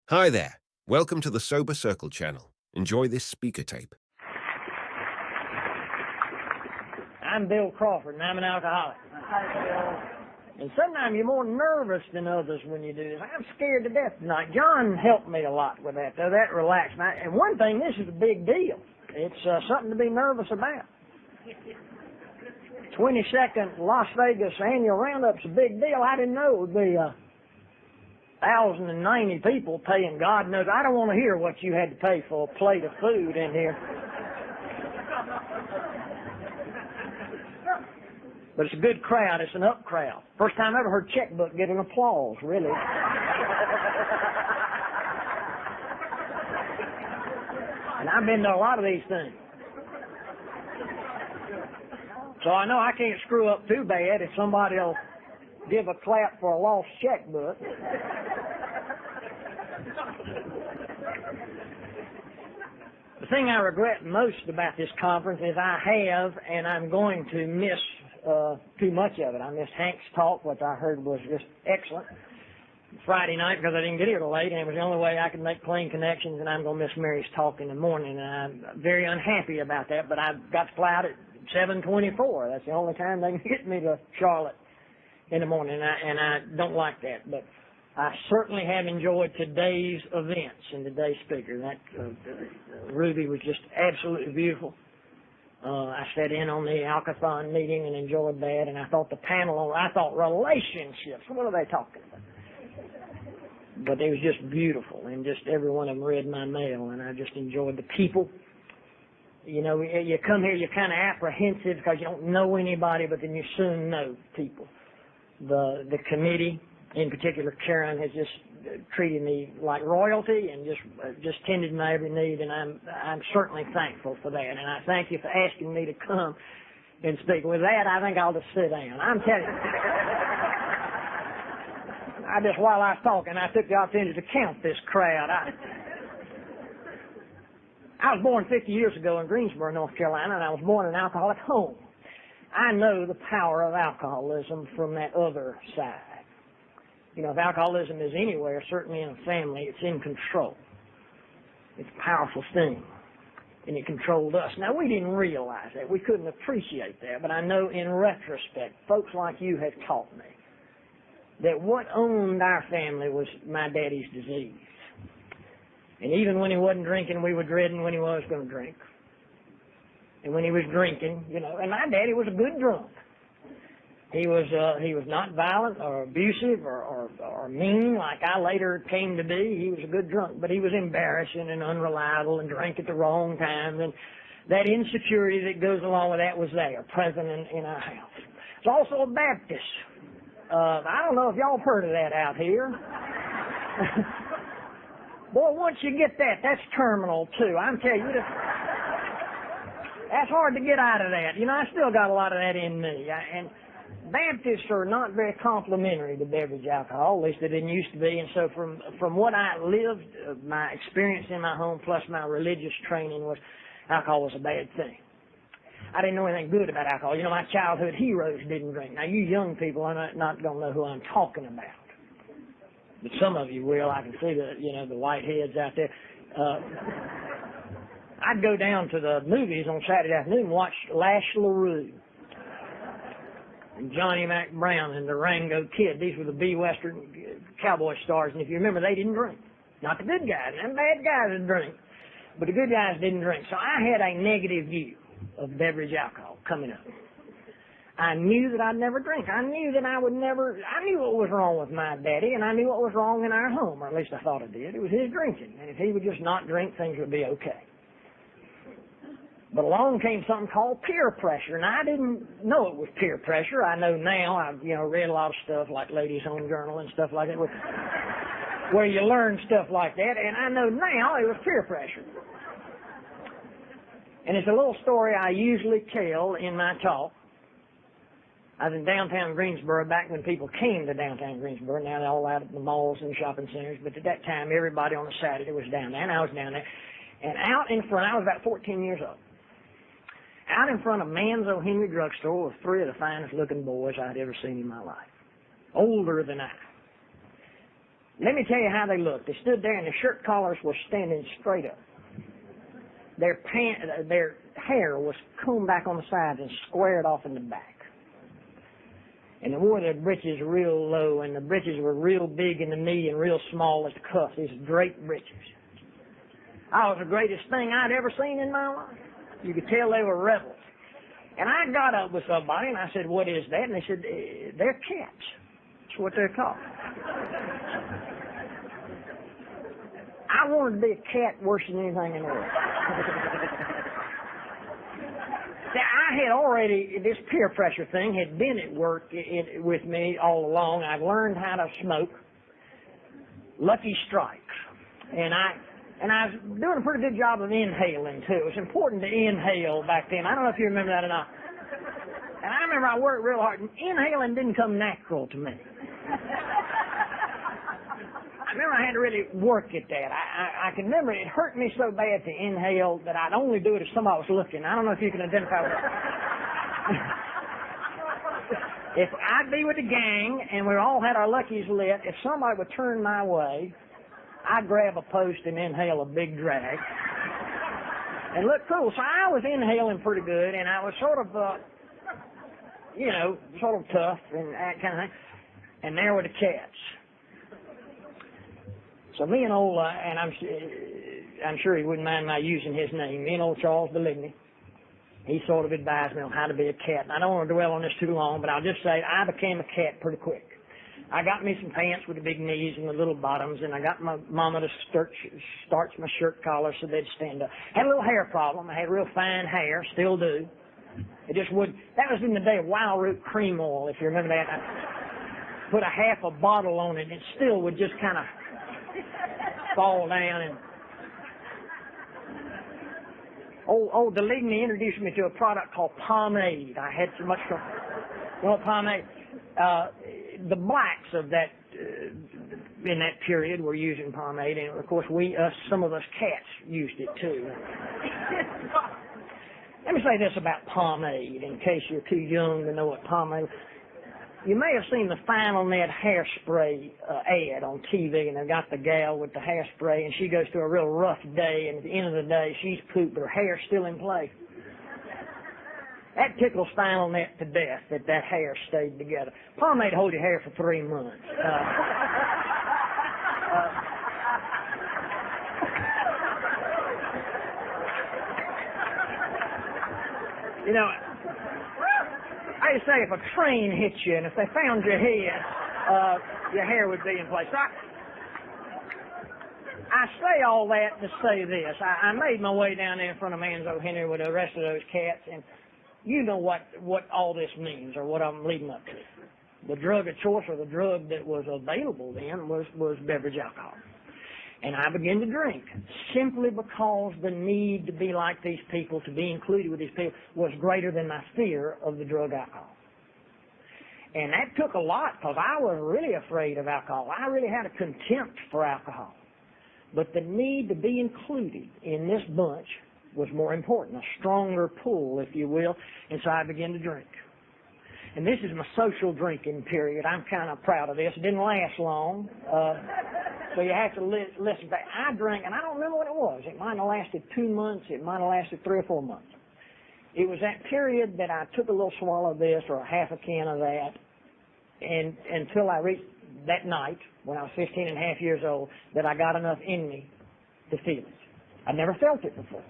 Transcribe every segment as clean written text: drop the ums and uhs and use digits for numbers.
Hi there. Welcome to the Sober Circle channel. Enjoy this speaker tape. I'm Bill Crawford, and I'm an alcoholic. And sometimes you're more nervous than others when you do this. I'm scared to death tonight. John helped me a lot with that, though. That relaxed me. And one thing, this is a big deal. It's something to be nervous about. 22nd Las Vegas annual Roundup's a big deal. I didn't know it would be 1,090 people paying God knows. I don't want to hear what you had to pay for a plate of food in here. But it's a good crowd. It's an up crowd. First time I ever heard checkbook get an applause, really. And I've been to a lot of these things. So I know I can't screw up too bad if somebody will give a clap for a lost checkbook. The thing I regret most about this conference is I have, and I'm going to miss too much of it. I missed Hank's talk, which I heard was just excellent. Friday night, because I didn't get here till late, and it was the only way I could make plane connections, and I'm going to miss Mary's talk in the morning, and I'm very unhappy about that, but I've got to fly out at 7:24. That's the only time they can get me to Charlotte in the morning, and I don't like that, but I certainly have enjoyed today's events and today's speaker. That Ruby was just absolutely beautiful. I sat in on the Alcathon meeting and enjoyed that, and I thought the panel, I thought relationships, what are they talking about? But it was just beautiful, and just every one of them read my mail, and I just enjoyed the people. You know, you come here, you're kind of apprehensive because you don't know anybody, but then you soon know people. The committee, in particular, Karen, has just treated me like royalty and just tended my every need, and I'm certainly thankful for that. And I thank you for asking me to come and speak. With that, I think I'll just sit down. I'm telling you. While I was talking, I took the opportunity to count this crowd. I was born 50 years ago in Greensboro, North Carolina, and I was born in an alcoholic home. I know the power of alcoholism from that other side. You know, if alcoholism is anywhere, certainly in a family, it's in control. It's a powerful thing, and it controlled us. Now, we didn't realize that. We couldn't appreciate that, but I know in retrospect, folks like you have taught me that what owned our family was my daddy's disease. And even when he wasn't drinking, we were dreading when he was going to drink. And when he was drinking, you know, and my daddy was a good drunk. He was not violent or abusive or mean like I later came to be. He was a good drunk, but he was embarrassing and unreliable and drank at the wrong times. And that insecurity that goes along with that was there, present in our house. It's also a Baptist. I don't know if y'all have heard of that out here. Boy, once you get that, that's terminal too. I'm telling you, that's hard to get out of that. You know, I still got a lot of that in me. And Baptists are not very complimentary to beverage alcohol, at least they didn't used to be. And so from what I lived, my experience in my home plus my religious training was alcohol was a bad thing. I didn't know anything good about alcohol. You know, my childhood heroes didn't drink. Now, you young people are not going to know who I'm talking about. But some of you will. I can see the white heads out there. I'd go down to the movies on Saturday afternoon and watch Lash LaRue and Johnny Mac Brown and the Rango Kid. These were the B-Western cowboy stars. And if you remember, they didn't drink. Not the good guys. Them bad guys would drink. But the good guys didn't drink. So I had a negative view of beverage alcohol coming up. I knew that I'd never drink. I knew that I knew what was wrong with my daddy, and I knew what was wrong in our home, or at least I thought I did. It was his drinking. And if he would just not drink, things would be okay. But along came something called peer pressure, and I didn't know it was peer pressure. I know now. I've read a lot of stuff like Ladies' Home Journal and stuff like that, where you learn stuff like that, and I know now it was peer pressure. And it's a little story I usually tell in my talk. I was in downtown Greensboro back when people came to downtown Greensboro. Now they're all out at the malls and shopping centers, but at that time everybody on a Saturday was down there, and I was down there. And out in front, I was about 14 years old. Out in front of Manzo Henry Drugstore were three of the finest looking boys I'd ever seen in my life. Older than I. Let me tell you how they looked. They stood there and their shirt collars were standing straight up. Their hair was combed back on the sides and squared off in the back. And they wore their breeches real low, and the breeches were real big in the knee and real small at the cuff. These draped breeches. Oh, it was the greatest thing I'd ever seen in my life. You could tell they were rebels. And I got up with somebody and I said, "What is that?" And they said, "They're cats. That's what they're called." I wanted to be a cat worse than anything in the world. See, I had already, this peer pressure thing had been at work with me all along. I've learned how to smoke Lucky Strikes. And I was doing a pretty good job of inhaling, too. It was important to inhale back then. I don't know if you remember that or not. And I remember I worked real hard. Inhaling didn't come natural to me. I remember I had to really work at that. I can remember it hurt me so bad to inhale that I'd only do it if somebody was looking. I don't know if you can identify with that. If I'd be with the gang and we all had our Luckies lit, if somebody would turn my way, I'd grab a post and inhale a big drag and look cool. So I was inhaling pretty good, and I was sort of, sort of tough and that kind of thing. And there were the cats. So me and old, and I'm sure he wouldn't mind my using his name, me and old Charles Deligny, he sort of advised me on how to be a cat. And I don't want to dwell on this too long, but I'll just say I became a cat pretty quick. I got me some pants with the big knees and the little bottoms, and I got my mama to starch my shirt collar so they'd stand up. Had a little hair problem. I had real fine hair, still do. It just would. That was in the day of Wild Root cream oil, if you remember that. I put a half a bottle on it, and it still would just kind of fall down. And old Deligny introduced me to a product called pomade. I had so much trouble. You know, pomade. The blacks of that in that period were using pomade, and of course some of us cats used it too. Let me say this about pomade, in case you're too young to know what pomade is. You may have seen the Final Net hairspray ad on TV, and they've got the gal with the hairspray, and she goes through a real rough day, and at the end of the day, she's pooped, but her hair's still in place. That tickles Final Net to death, that hair stayed together. Pomade holds your hair for 3 months. I just say if a train hit you and if they found your head, your hair would be in place. So I say all that to say this. I made my way down there in front of Manzo Henry with the rest of those cats, and you know what all this means or what I'm leading up to. The drug of choice, or the drug that was available then, was beverage alcohol. And I began to drink simply because the need to be like these people, to be included with these people, was greater than my fear of the drug alcohol. And that took a lot, because I was really afraid of alcohol. I really had a contempt for alcohol. But the need to be included in this bunch was more important, a stronger pull, if you will, and so I began to drink. And this is my social drinking period. I'm kind of proud of this. It didn't last long, so you have to listen back. I drank, and I don't remember what it was. It might have lasted 2 months. It might have lasted 3 or 4 months. It was that period that I took a little swallow of this or a half a can of that, and until I reached that night, when I was 15 and a half years old, that I got enough in me to feel it. I never felt it before.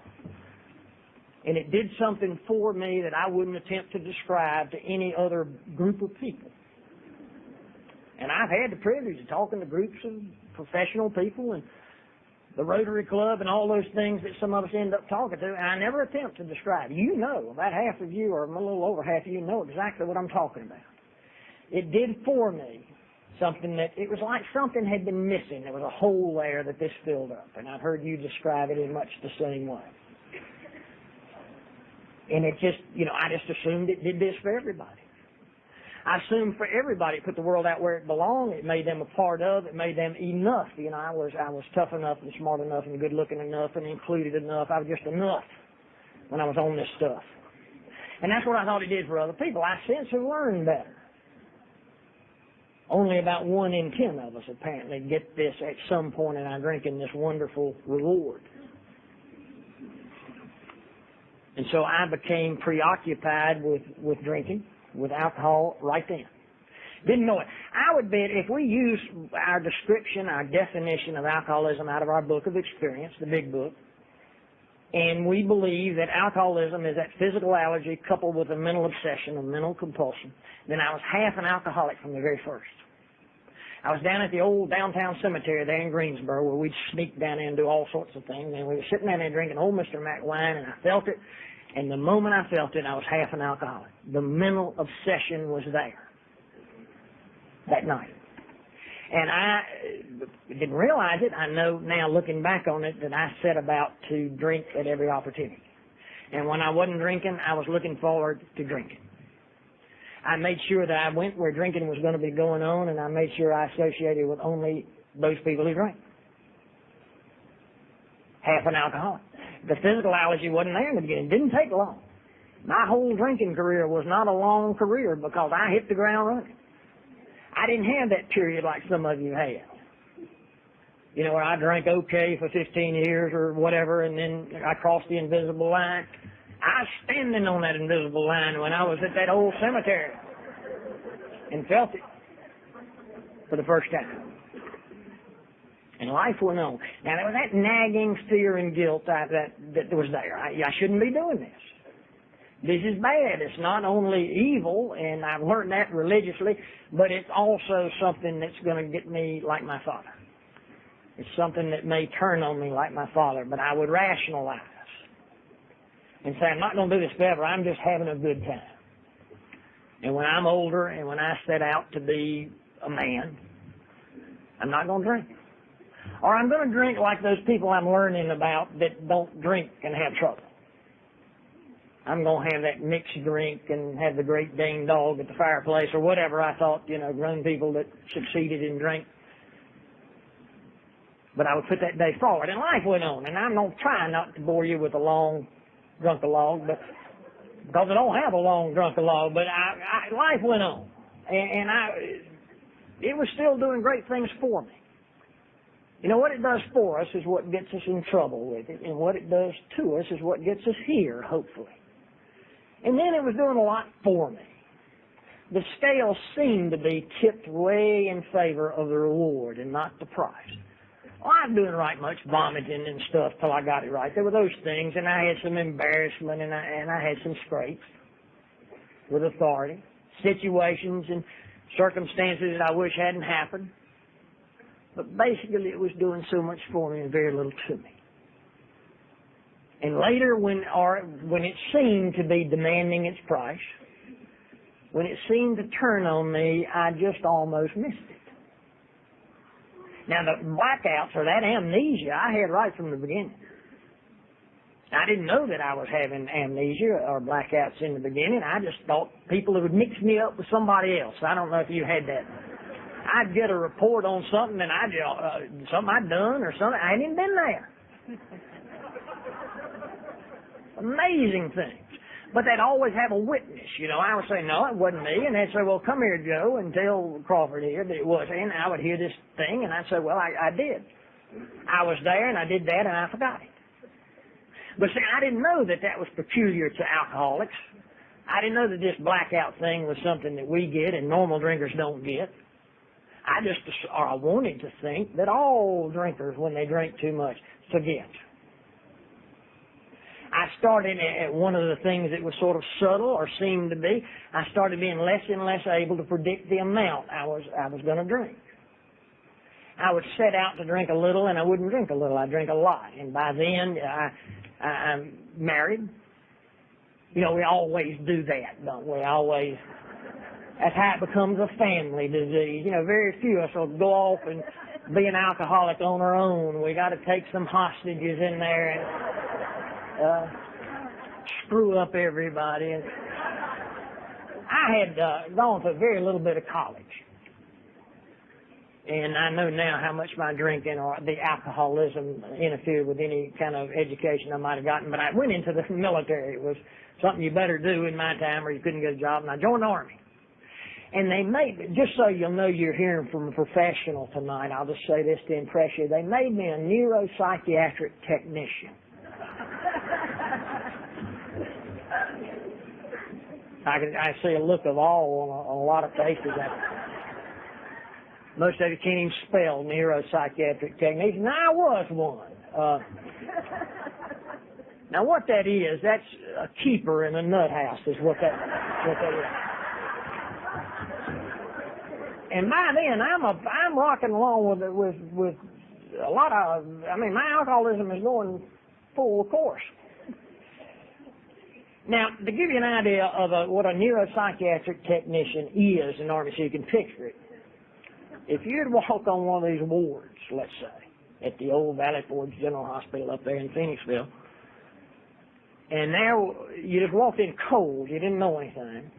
And it did something for me that I wouldn't attempt to describe to any other group of people. And I've had the privilege of talking to groups of professional people and the Rotary Club and all those things that some of us end up talking to, and I never attempt to describe. You know, about half of you, or a little over half of you, know exactly what I'm talking about. It did for me something that, it was like something had been missing. There was a hole there that this filled up, and I've heard you describe it in much the same way. And it just, I just assumed it did this for everybody. I assumed for everybody it put the world out where it belonged. It made them a part of. It made them enough. I was tough enough and smart enough and good looking enough and included enough. I was just enough when I was on this stuff. And that's what I thought it did for other people. I since have learned better. Only about 1 in 10 of us apparently get this at some point in our drinking, this wonderful reward. And so I became preoccupied with drinking, with alcohol right then. Didn't know it. I would bet if we use our description, our definition of alcoholism out of our book of experience, the big book, and we believe that alcoholism is that physical allergy coupled with a mental obsession, a mental compulsion, then I was half an alcoholic from the very first. I was down at the old downtown cemetery there in Greensboro where we'd sneak down there and do all sorts of things, and we were sitting down there drinking old Mr. Mac wine, and I felt it, and the moment I felt it, I was half an alcoholic. The mental obsession was there that night. And I didn't realize it. I know now looking back on it that I set about to drink at every opportunity. And when I wasn't drinking, I was looking forward to drinking. I made sure that I went where drinking was going to be going on, and I made sure I associated with only those people who drank. Half an alcoholic. The physical allergy wasn't there in the beginning. It didn't take long. My whole drinking career was not a long career because I hit the ground running. I didn't have that period like some of you had. You know, where I drank okay for 15 years or whatever, and then I crossed the invisible line. I was standing on that invisible line when I was at that old cemetery and felt it for the first time. And life went on. Now, there was that nagging fear and guilt that was there. I shouldn't be doing this. This is bad. It's not only evil, and I've learned that religiously, but it's also something that's going to get me like my father. It's something that may turn on me like my father, but I would rationalize and say, I'm not going to do this forever. I'm just having a good time. And when I'm older and when I set out to be a man, I'm not going to drink. Or I'm going to drink like those people I'm learning about that don't drink and have trouble. I'm going to have that mixed drink and have the Great Dane dog at the fireplace or whatever I thought, grown people that succeeded in drink. But I would put that day forward, and life went on. And I'm going to try not to bore you with a long drunk-a-log, but because I don't have a long drunk-a-log, but life went on. And it was still doing great things for me. You know, what it does for us is what gets us in trouble with it, and what it does to us is what gets us here, hopefully. And then it was doing a lot for me. The scale seemed to be tipped way in favor of the reward and not the price. Well, I was doing right much vomiting and stuff till I got it right. There were those things, and I had some embarrassment, and I had some scrapes with authority, situations and circumstances that I wish hadn't happened. But basically, it was doing so much for me and very little to me. And later, when it seemed to be demanding its price, when it seemed to turn on me, I just almost missed it. Now, the blackouts or that amnesia I had right from the beginning. I didn't know that I was having amnesia or blackouts in the beginning. I just thought people would mix me up with somebody else. I don't know if you had that. I'd get a report on something and something I'd done or something. I hadn't even been there. Amazing things. But they'd always have a witness, I would say, no, it wasn't me. And they'd say, well, come here, Joe, and tell Crawford here that it was. And I would hear this thing, and I'd say, well, I did. I was there, and I did that, and I forgot it. But see, I didn't know that was peculiar to alcoholics. I didn't know that this blackout thing was something that we get and normal drinkers don't get. I wanted to think that all drinkers, when they drink too much, forget. I started at one of the things that was sort of subtle or seemed to be. I started being less and less able to predict the amount I was going to drink. I would set out to drink a little, and I wouldn't drink a little. I'd drink a lot. And by then, I'm married. We always do that, don't we? That's how it becomes a family disease. Very few of us will go off and be an alcoholic on our own. We got to take some hostages in there and screw up everybody. And I had gone to a very little bit of college. And I know now how much my drinking or the alcoholism interfered with any kind of education I might have gotten. But I went into the military. It was something you better do in my time or you couldn't get a job. And I joined the Army. And they made, just so you'll know you're hearing from a professional tonight, I'll just say this to impress you, they made me a neuropsychiatric technician. I see a look of awe on a lot of faces. Most of you can't even spell neuropsychiatric technician. Now, I was one. Now, what that is, that's a keeper in a nut house is what that is. And by then, I'm rocking along with a lot of, my alcoholism is going full course. Now, to give you an idea of what a neuropsychiatric technician is in Army, so you can picture it, if you'd walk on one of these wards, let's say, at the old Valley Forge General Hospital up there in Phoenixville, and there you just walked in cold, you didn't know anything,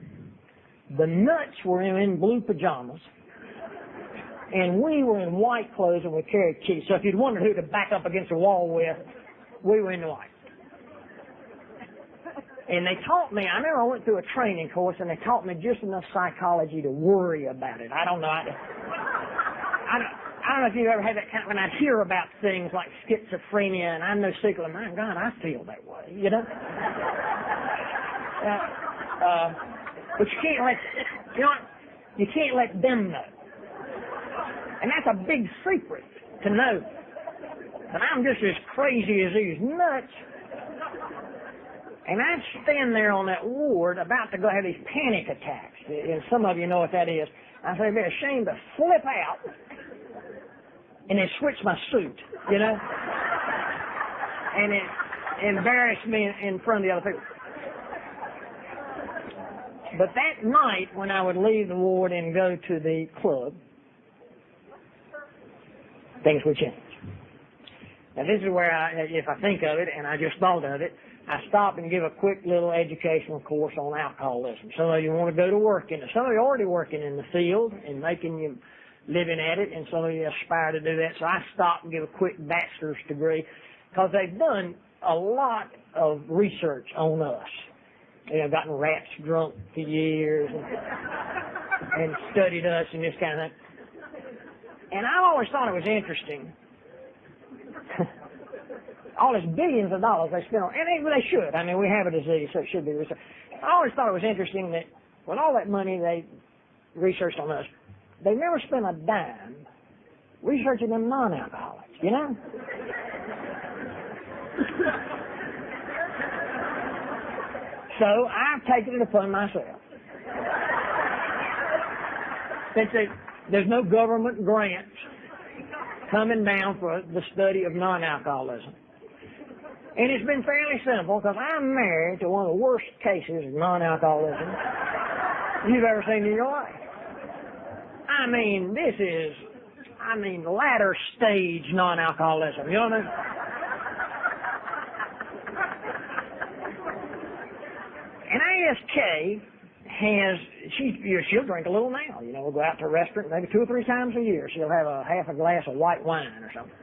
the nuts were in blue pajamas, and we were in white clothes and we carried keys. So if you'd wondered who to back up against the wall with, we were in white. And they taught me, I remember I went through a training course and they taught me just enough psychology to worry about it. I don't know. I don't know if you've ever had that kind of, when I'd hear about things like schizophrenia and I'm no secret, my God, I feel that way, you know? But you can't let, you can't let them know. And that's a big secret to know that I'm just as crazy as these nuts. And I'd stand there on that ward about to go have these panic attacks. And some of you know what that is. I'd be ashamed to flip out and then switch my suit, you know? And it embarrassed me in front of the other people. But that night when I would leave the ward and go to the club, things would change. Now this is where if I think of it, and I just thought of it, I stop and give a quick little educational course on alcoholism. Some of you want to go to work in it. Some of you are already working in the field and making you living at it, and some of you aspire to do that. So I stop and give a quick bachelor's degree because they've done a lot of research on us. You know, gotten rats drunk for years and studied us and this kind of thing. And I always thought it was interesting. All this billions of dollars they spend on, and they should. I mean, we have a disease, so it should be researched. I always thought it was interesting that with all that money they researched on us, they never spent a dime researching them non-alcoholics, you know? So I've taken it upon myself. Since there's no government grants coming down for the study of non-alcoholism. And it's been fairly simple because I'm married to one of the worst cases of non-alcoholism you've ever seen in your life. I mean, this is, latter stage non-alcoholism, you know what I mean? And ASK she'll drink a little now. You know, we'll go out to a restaurant maybe 2 or 3 times a year. She'll have half a glass of white wine or something.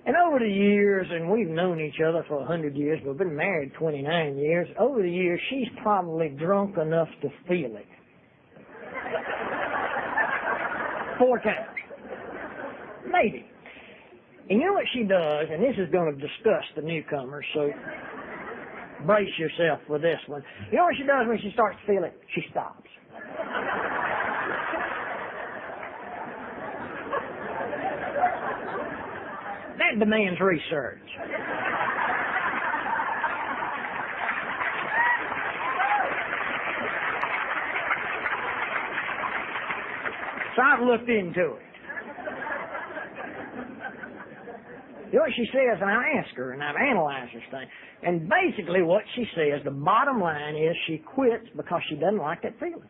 And over the years, and we've known each other for 100 years, we've been married 29 years, over the years, she's probably drunk enough to feel it. 4 times. Maybe. And you know what she does, and this is going to disgust the newcomers, so brace yourself for this one. You know what she does when she starts to feel it? She stops. That demands research. So I've looked into it. You know what she says, and I asked her, and I've analyzed this thing, and basically what she says, the bottom line is she quits because she doesn't like that feeling.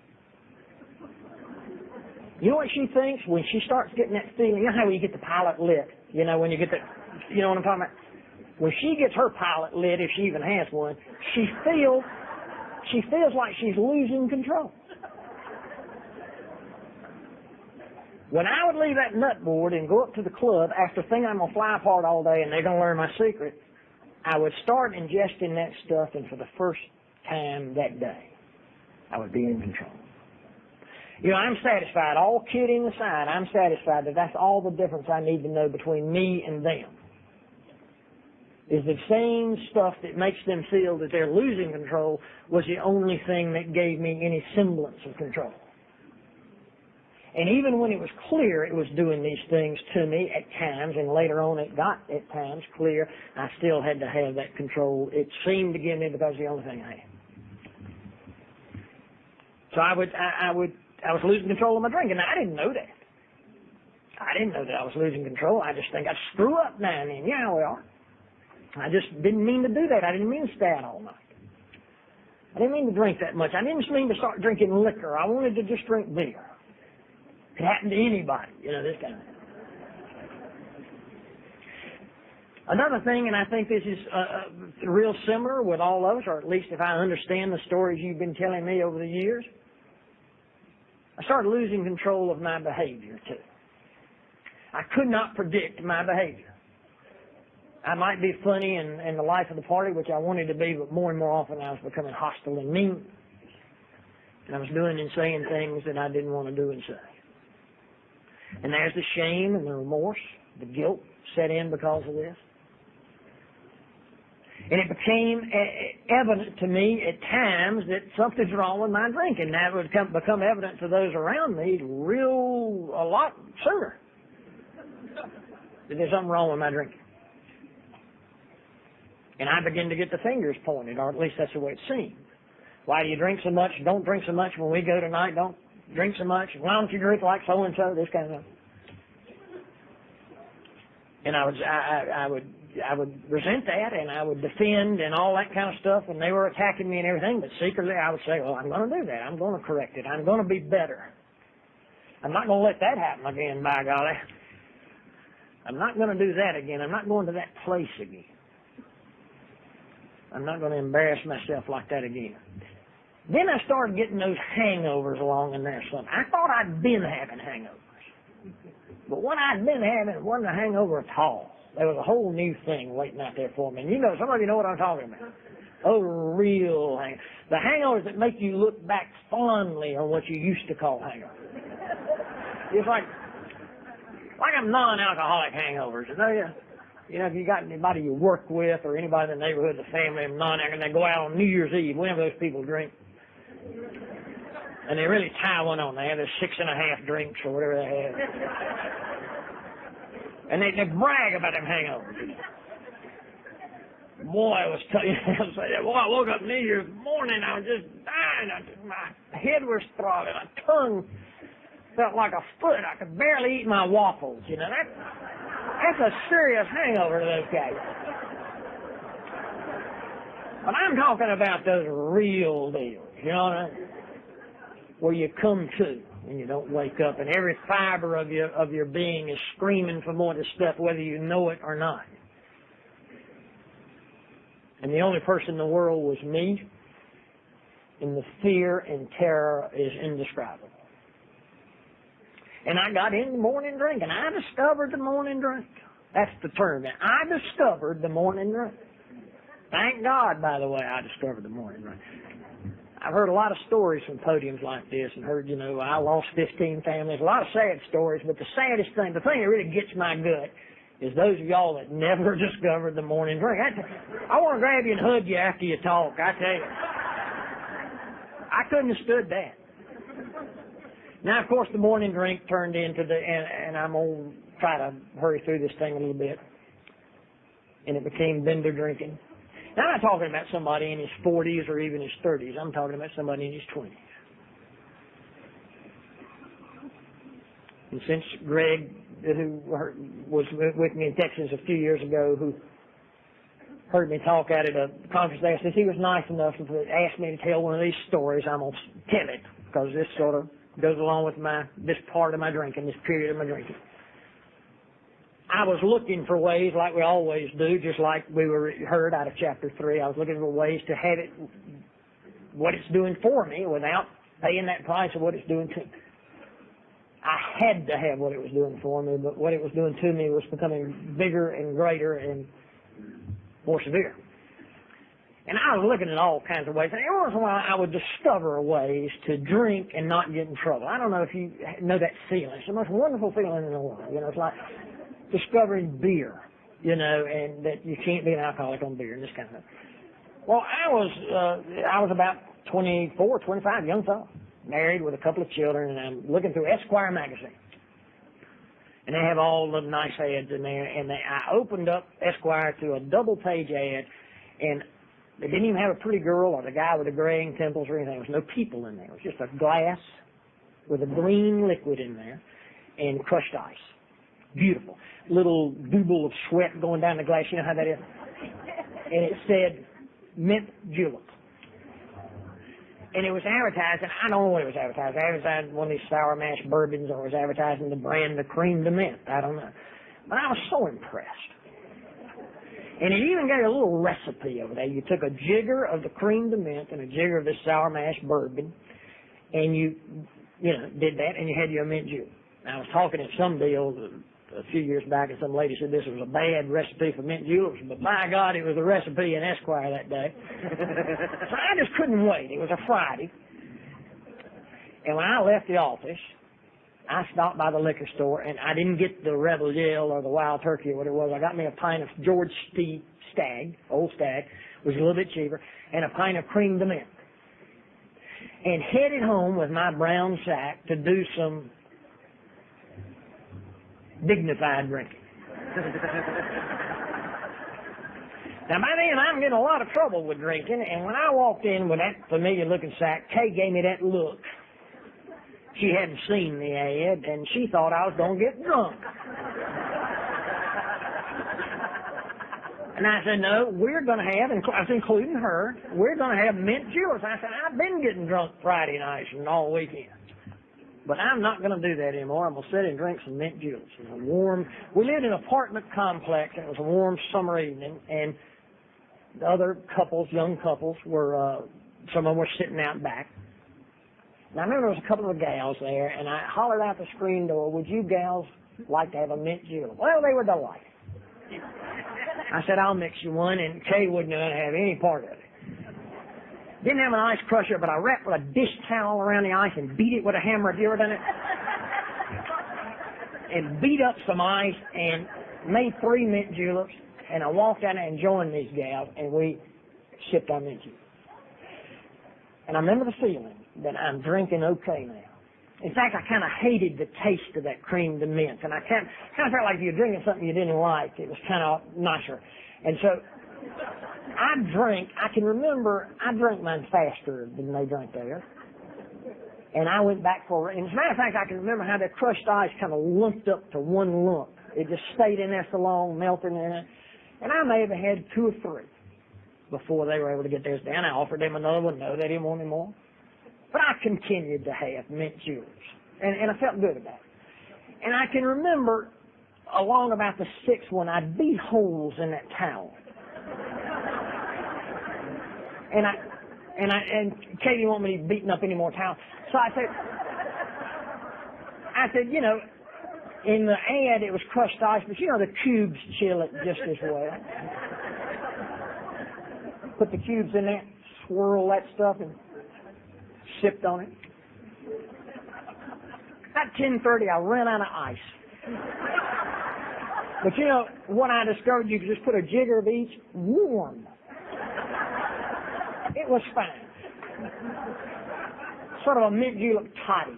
You know what she thinks when she starts getting that feeling? You know how you get the pilot lit? You know, when you get you know what I'm talking about? When she gets her pilot lit, if she even has one, she feels like she's losing control. When I would leave that nut board and go up to the club after thinking I'm going to fly apart all day and they're going to learn my secret, I would start ingesting that stuff, and for the first time that day, I would be in control. You know, I'm satisfied, all kidding aside, I'm satisfied that that's all the difference I need to know between me and them. Is the same stuff that makes them feel that they're losing control was the only thing that gave me any semblance of control. And even when it was clear it was doing these things to me at times, and later on it got at times clear, I still had to have that control. It seemed to give me because it's the only thing I had. So I was losing control of my drinking. Now, I didn't know that. I didn't know that I was losing control. I just think I screw up now and then. Yeah, we are. I just didn't mean to do that. I didn't mean to stay out all night. I didn't mean to drink that much. I didn't mean to start drinking liquor. I wanted to just drink beer. It could happen to anybody, you know, this kind of thing. Another thing, and I think this is real similar with all of us, or at least if I understand the stories you've been telling me over the years, I started losing control of my behavior too. I could not predict my behavior. I might be funny in the life of the party, which I wanted to be, but more and more often I was becoming hostile and mean. And I was doing and saying things that I didn't want to do and say. And there's the shame and the remorse, the guilt set in because of this. And it became evident to me at times that something's wrong with my drinking. That would become evident to those around me a lot sooner. That there's something wrong with my drinking. And I begin to get the fingers pointed, or at least that's the way it seemed. Why do you drink so much? Don't drink so much when we go tonight. Don't drink so much. Why don't you drink like so and so? This kind of thing. And I would resent that, and I would defend and all that kind of stuff, and they were attacking me and everything. But secretly, I would say, "Well, I'm going to do that. I'm going to correct it. I'm going to be better. I'm not going to let that happen again. By golly, I'm not going to do that again. I'm not going to that place again. I'm not going to embarrass myself like that again." Then I started getting those hangovers along in there. I thought I'd been having hangovers. But what I'd been having wasn't a hangover at all. There was a whole new thing waiting out there for me. And you know, some of you know what I'm talking about. Oh, real hangovers. The hangovers that make you look back fondly on what you used to call hangovers. It's like a non-alcoholic hangovers. You know, if you got anybody you work with or anybody in the neighborhood, the family, and they go out on New Year's Eve, whenever those people drink, and they really tie one on. They have their 6.5 drinks or whatever they have. And they brag about them hangovers. Boy, I was telling you, boy, I woke up New Year's morning, I was just dying. My head was throbbing, my tongue felt like a foot. I could barely eat my waffles, you know. That's a serious hangover to those guys. But I'm talking about those real deals, you know what I mean? Where you come to and you don't wake up, and every fiber of your being is screaming for more of this stuff, whether you know it or not. And the only person in the world was me, and the fear and terror is indescribable. And I got into morning drink, and I discovered the morning drink. That's the term. I discovered the morning drink. Thank God, by the way, I discovered the morning drink. I've heard a lot of stories from podiums like this, and heard, you know, I lost 15 families, a lot of sad stories, but the saddest thing, the thing that really gets my gut, is those of y'all that never discovered the morning drink. I want to grab you and hug you after you talk, I tell you. I couldn't have stood that. Now, of course, the morning drink turned into and I'm going to try to hurry through this thing a little bit, and it became bender drinking. Now, I'm not talking about somebody in his 40s or even his 30s. I'm talking about somebody in his 20s. And since Greg, who was with me in Texas a few years ago, who heard me talk at a conference there, since he was nice enough to ask me to tell one of these stories, I'm going to tell it, because this sort of goes along with this part of my drinking, this period of my drinking. I was looking for ways, like we always do, just like we heard out of chapter 3. I was looking for ways to have it, what it's doing for me, without paying that price of what it's doing to me. I had to have what it was doing for me, but what it was doing to me was becoming bigger and greater and more severe. And I was looking at all kinds of ways. And every once in a while, I would discover ways to drink and not get in trouble. I don't know if you know that feeling. It's the most wonderful feeling in the world. You know, it's like discovering beer, you know, and that you can't be an alcoholic on beer and this kind of thing. Well, I was about 24, 25, young fellow, married with a couple of children, and I'm looking through Esquire magazine. And they have all the nice ads in there. And I opened up Esquire to a double-page ad, and they didn't even have a pretty girl or the guy with the graying temples or anything. There was no people in there. It was just a glass with a green liquid in there and crushed ice. Beautiful. Little dooble of sweat going down the glass. You know how that is? And it said mint julep. And it was advertised, and I don't know what it was advertised. It advertised one of these sour mash bourbons, or it was advertising the brand, the cream de mint. I don't know. But I was so impressed. And it even gave a little recipe over there. You took a jigger of the cream de mint and a jigger of this sour mash bourbon, and you did that, and you had your mint julep. Now, I was talking at some deal a few years back, and some lady said this was a bad recipe for mint juleps, but by God, it was a recipe in Esquire that day. So I just couldn't wait. It was a Friday. And when I left the office, I stopped by the liquor store, and I didn't get the Rebel Yell or the Wild Turkey or what it was. I got me a pint of George Stagg, Old Stagg, was a little bit cheaper, and a pint of cream de mint. And headed home with my brown sack to do some dignified drinking. Now, by then, I'm getting a lot of trouble with drinking, and when I walked in with that familiar-looking sack, Kay gave me that look. She hadn't seen the ad, and she thought I was going to get drunk. And I said, no, we're going to have, and I was including her, we're going to have mint juleps. I said, I've been getting drunk Friday nights and all weekend. But I'm not going to do that anymore. I'm going to sit and drink some mint juleps. It was warm. We lived in an apartment complex, and it was a warm summer evening, and the other couples, young couples, were, some of them were sitting out back. And I remember there was a couple of gals there, and I hollered out the screen door, would you gals like to have a mint julep? Well, they were delighted. I said, I'll mix you one, and Kay wouldn't have any part of it. Didn't have an ice crusher, but I wrapped with a dish towel around the ice and beat it with a hammer. Have you ever done it? And beat up some ice and made 3 mint juleps, and I walked out and joined these gals, and we sipped our mint juleps. And I remember the feeling that I'm drinking okay now. In fact, I kind of hated the taste of that cream de mint, and I kind of felt like if you're drinking something you didn't like, it was kind of nicer. And so I can remember I drank mine faster than they drank theirs. And I went back for it. And as a matter of fact, I can remember how that crushed ice kind of lumped up to one lump. It just stayed in there so long, melting in it. And I may have had 2 or 3 before they were able to get theirs down. I offered them another one. No, they didn't want any more. But I continued to have mint juleps. And I felt good about it. And I can remember along about the 6th one, I'd beat holes in that towel. And Katie didn't want me beating up any more towels. So I said, you know, in the ad it was crushed ice, but you know the cubes chill it just as well. Put the cubes in there, swirl that stuff, and sipped on it. At 10:30, I ran out of ice. But you know, what I discovered, you could just put a jigger of each, warm. It was fine. Sort of a mint julep toddy.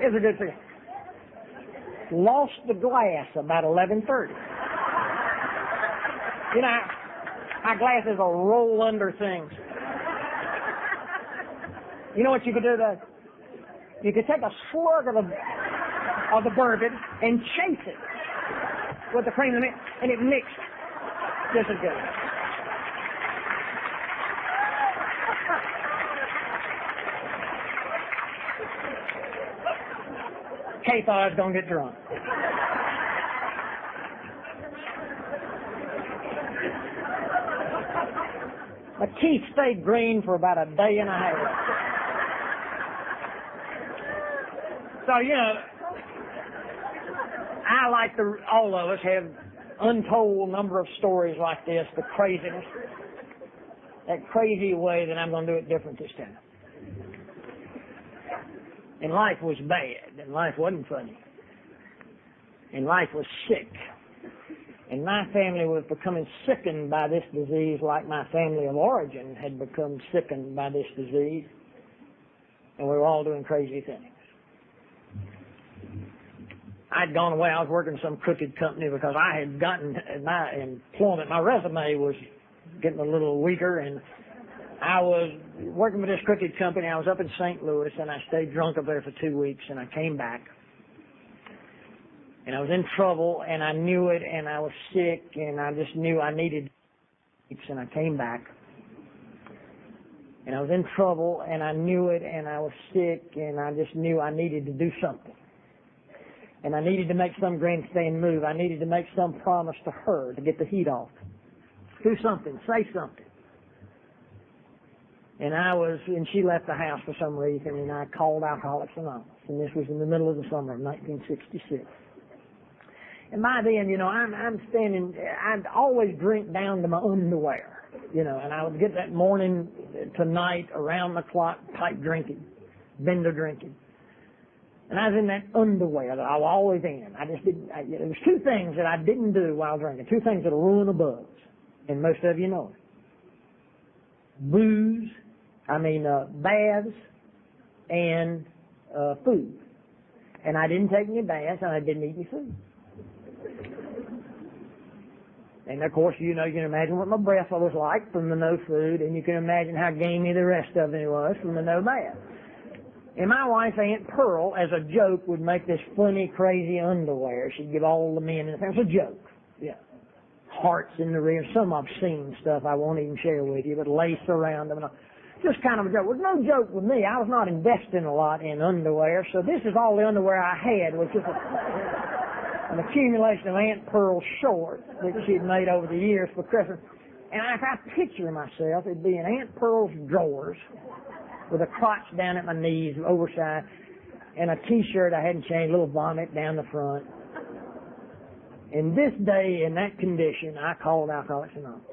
It was a good thing. Lost the glass about 11:30. You know, our glasses will roll under things. You know what you could do though? You could take a slug of the bourbon and chase it with the cream of the mint, and it mixed just as good. Kay thought I was going to get drunk. My teeth stayed green for about a day and a half. So, you know, I, like all of us, have untold number of stories like this, the craziness, that crazy way that I'm going to do it different this time. And life was bad, and life wasn't funny, and life was sick. And my family was becoming sickened by this disease like my family of origin had become sickened by this disease. And we were all doing crazy things. I'd gone away. I was working for some crooked company because I had gotten my employment. My resume was getting a little weaker, and I was working for this crooked company. I was up in St. Louis, and I stayed drunk up there for 2 weeks, and I came back. And I was in trouble, and I knew it, and I was sick, and I just knew I needed it, and I came back. And I was in trouble, and I knew it, and I was sick, and I just knew I needed to do something. And I needed to make some grandstand move. I needed to make some promise to her to get the heat off. Do something, say something. And she left the house for some reason, and I called Alcoholics Anonymous, and this was in the middle of the summer of 1966. And by then, I'm standing, I'd always drink down to my underwear, and I would get that morning to night, around the clock type drinking, bender drinking. And I was in that underwear that I was always in. There was two things that I didn't do while drinking, two things that'll ruin the buzz, and most of you know it. Baths and food. And I didn't take any baths, and I didn't eat any food. And of course, you can imagine what my breath was like from the no food, and you can imagine how gamey the rest of it was from the no bath. And my wife, Aunt Pearl, as a joke, would make this funny, crazy underwear. She'd give all the men in the family. It was a joke. Yeah. Hearts in the rear, some obscene stuff I won't even share with you, but lace around them. Just kind of a joke. It was no joke with me. I was not investing a lot in underwear, so this is all the underwear I had, was just an accumulation of Aunt Pearl's shorts that she'd made over the years for Christmas. And if I picture myself, it'd be in Aunt Pearl's drawers with a crotch down at my knees, oversized, and a T-shirt I hadn't changed, a little vomit down the front. And this day, in that condition, I called Alcoholics Anonymous.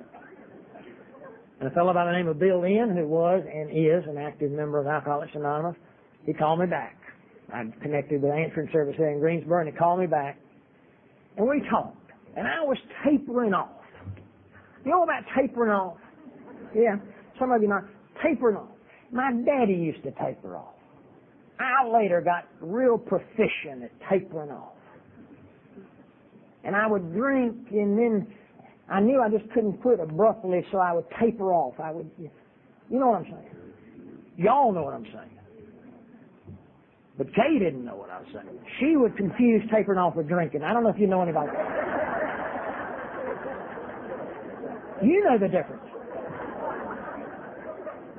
And a fellow by the name of Bill Inn, who was and is an active member of Alcoholics Anonymous, he called me back. I'd connected with the answering service there in Greensboro, and he called me back. And we talked. And I was tapering off. You know about tapering off? Yeah, some of you know. Tapering off. My daddy used to taper off. I later got real proficient at tapering off. And I would drink, and then I knew I just couldn't quit abruptly, so I would taper off. You know what I'm saying? Y'all know what I'm saying. But Kay didn't know what I was saying. She would confuse tapering off with drinking. I don't know if you know anybody. You know the difference.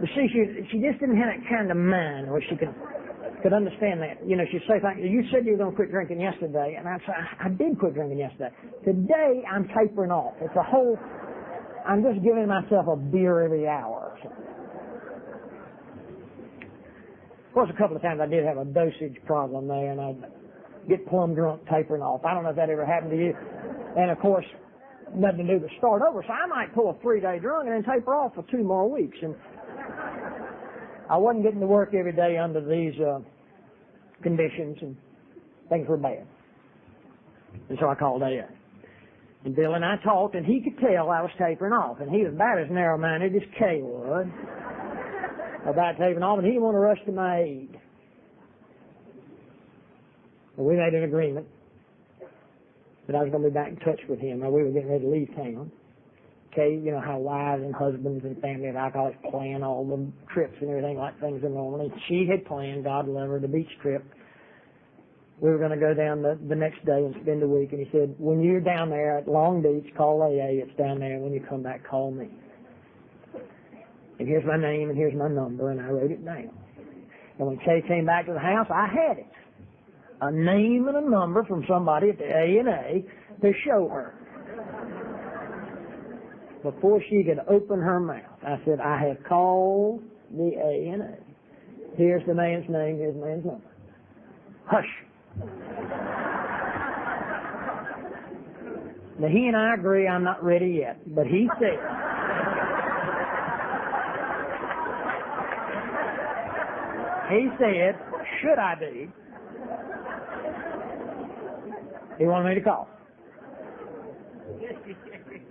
But see, she just didn't have that kind of mind where she could understand that. She'd say, you said you were going to quit drinking yesterday, and I'd say, I did quit drinking yesterday. Today, I'm tapering off. I'm just giving myself a beer every hour or something. Of course, a couple of times I did have a dosage problem there, and I'd get plumb drunk tapering off. I don't know if that ever happened to you. And of course, nothing to do but start over. So I might pull a 3-day drunk and then taper off for 2 more weeks. And I wasn't getting to work every day under these conditions, and things were bad. And so I called AA. And Bill and I talked, and he could tell I was tapering off. And he was about as narrow-minded as Kay was about tapering off, and he didn't want to rush to my aid. And we made an agreement that I was going to be back in touch with him. Now, we were getting ready to leave town. Kay, you know how wives and husbands and family of alcoholics plan all the trips and everything like things are normally. She had planned, God love her, the beach trip. We were going to go down the next day and spend a week. And he said, when you're down there at Long Beach, call AA. It's down there. When you come back, call me. And here's my name and here's my number. And I wrote it down. And when Kay came back to the house, I had it. A name and a number from somebody at the A&A to show her. Before she could open her mouth, I said, I have called the A&A. Here's the man's name, here's the man's number. Hush. Now, he and I agree I'm not ready yet, but he said, should I be? He wanted me to call.